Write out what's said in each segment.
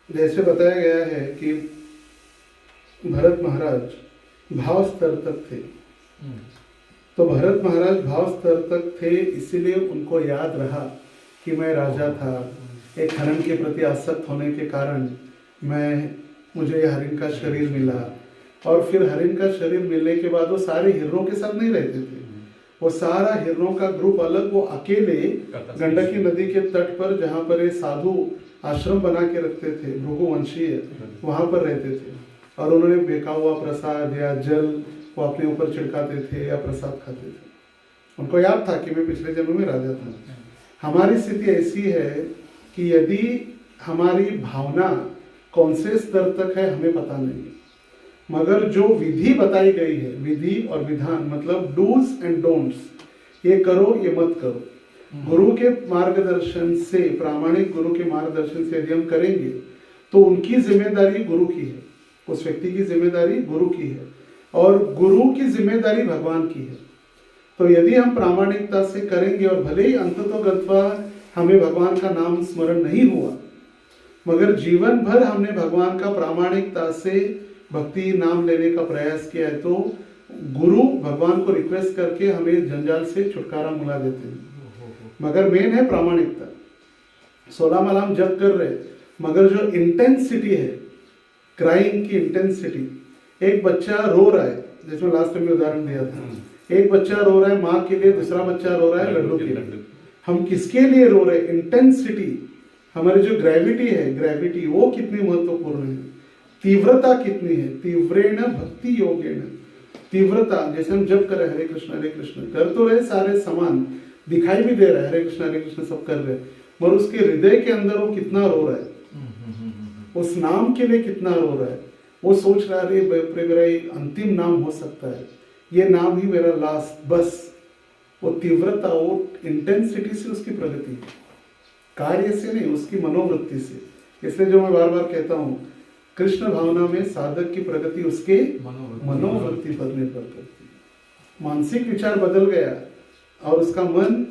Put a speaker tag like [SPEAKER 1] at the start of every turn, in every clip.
[SPEAKER 1] जैसे बताया गया है कि भरत महाराज भाव स्तर तक थे, तो भरत महाराज भाव स्तर तक थे इसीलिए उनको याद रहा कि मैं राजा था, एक हरण के प्रति आसक्त होने के कारण मुझे हरिण का शरीर मिला। और फिर हरिण का शरीर मिलने के बाद वो सारे हिरणों के साथ नहीं रहते थे, वो सारा हिरणों का ग्रुप अलग, वो अकेले गंडकी नदी के तट पर जहाँ पर ये साधु आश्रम बना के रखते थे भृगुवंशीय, वहाँ पर रहते थे। और उन्होंने बेका हुआ प्रसाद या जल वो अपने ऊपर छिड़काते थे या प्रसाद खाते थे। उनको याद था कि मैं पिछले जन्म में राजा था। हमारी स्थिति ऐसी है कि यदि हमारी भावना कौन से स्तर तक है हमें पता नहीं, मगर जो विधि बताई गई है, विधि और विधान मतलब डूज एंड डोंट्स, ये करो ये मत करो, गुरु के मार्गदर्शन से, प्रामाणिक गुरु के मार्गदर्शन से यदि हम करेंगे तो उनकी जिम्मेदारी गुरु की है, उस व्यक्ति की जिम्मेदारी गुरु की है और गुरु की जिम्मेदारी भगवान की है। तो यदि हम प्रामाणिकता से करेंगे और भले ही अंततोगत्वा हमें भगवान का नाम स्मरण नहीं हुआ, मगर जीवन भर हमने भगवान का प्रामाणिकता से भक्ति नाम लेने का प्रयास किया है, तो गुरु भगवान को रिक्वेस्ट करके हमें जंजाल से छुटकारा मिला देते हैं। मगर मेन है प्रामाणिकता। 16 माला हम जप कर रहे, मगर जो इंटेंसिटी है, क्राइंग की इंटेंसिटी, एक बच्चा रो रहा है, जैसे लास्ट में उदाहरण दिया था, एक बच्चा रो रहा है माँ के लिए, दूसरा बच्चा रो रहा है लड्डू के लिए। हम किसके लिए रो रहे? इंटेंसिटी, हमारी जो ग्रेविटी है, ग्रेविटी वो कितनी महत्वपूर्ण है, तीव्रता कितनी है। तीव्रेण भक्ति योगेण, तीव्रता, जैसे हम जब कर रहे हरे कृष्ण कर तो रहे, सारे समान दिखाई भी दे रहा है, हरे कृष्ण सब कर रहे, मगर उसके हृदय के अंदर वो कितना रो रहा है, उस नाम के लिए कितना रो रहा है। वो सोच रहा है मेरा अंतिम नाम हो सकता है, ये नाम ही मेरा लास्ट, बस। वो तीव्रता, वो इंटेंसिटी से उसकी प्रगति, कार्य से नहीं, उसकी मनोवृत्ति से। इसलिए जो मैं बार बार कहता हूँ, कृष्ण भावना में साधक की प्रगति उसके मनोवृत्ति पर निर्भर करती है। मानसिक विचार बदल गया और उसका मन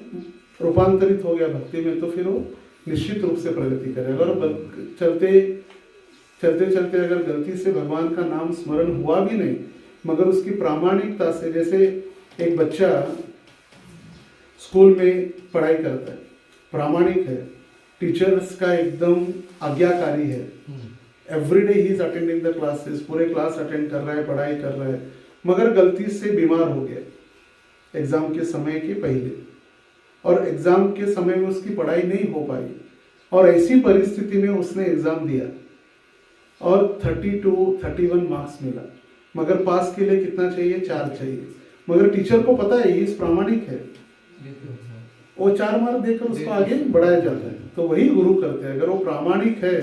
[SPEAKER 1] रूपांतरित हो गया भक्ति में, तो फिर वो निश्चित रूप से प्रगति करेगा। और चलते चलते अगर गलती से भगवान का नाम स्मरण हुआ भी नहीं, मगर उसकी प्रामाणिकता से, जैसे एक बच्चा स्कूल में पढ़ाई करता है, प्रामाणिक है, टीचर्स का एकदम आज्ञाकारी है, everyday he is attending the classes, पूरे क्लास अटेंड कर रहा है, पढ़ाई कर रहा है, मगर गलती से बीमार हो गया एग्जाम के समय के पहले, और एग्जाम के समय में उसकी पढ़ाई नहीं हो पाई, और ऐसी परिस्थिति में उसने एग्जाम दिया और 31 मार्क्स मिला, मगर पास के लिए कितना चाहिए? 4 चाहिए। मगर टीचर को पता है ये प्रामाणिक है, वो 4 मार्क देकर उसको आगे बढ़ाया जाता है। तो वही गुरु करते हैं, अगर वो प्रामाणिक है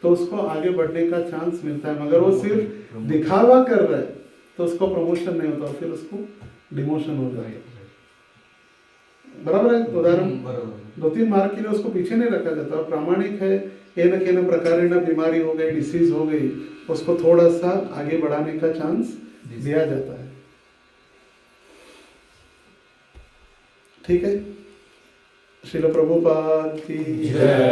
[SPEAKER 1] तो उसको आगे बढ़ने का चांस मिलता है, मगर वो सिर्फ दिखावा कर रहा है तो उसको प्रमोशन नहीं होता, फिर उसको डिमोशन हो जाएगा। बराबर है उदाहरण, 2-3 मार्क के लिए उसको पीछे नहीं रखा जाता। प्रामाणिक है, ये न प्रकार बीमारी हो गई, डिसीज हो गई, उसको थोड़ा सा आगे बढ़ाने का चांस दिया जाता है। ठीक है, श्रील प्रभुपाद की जय।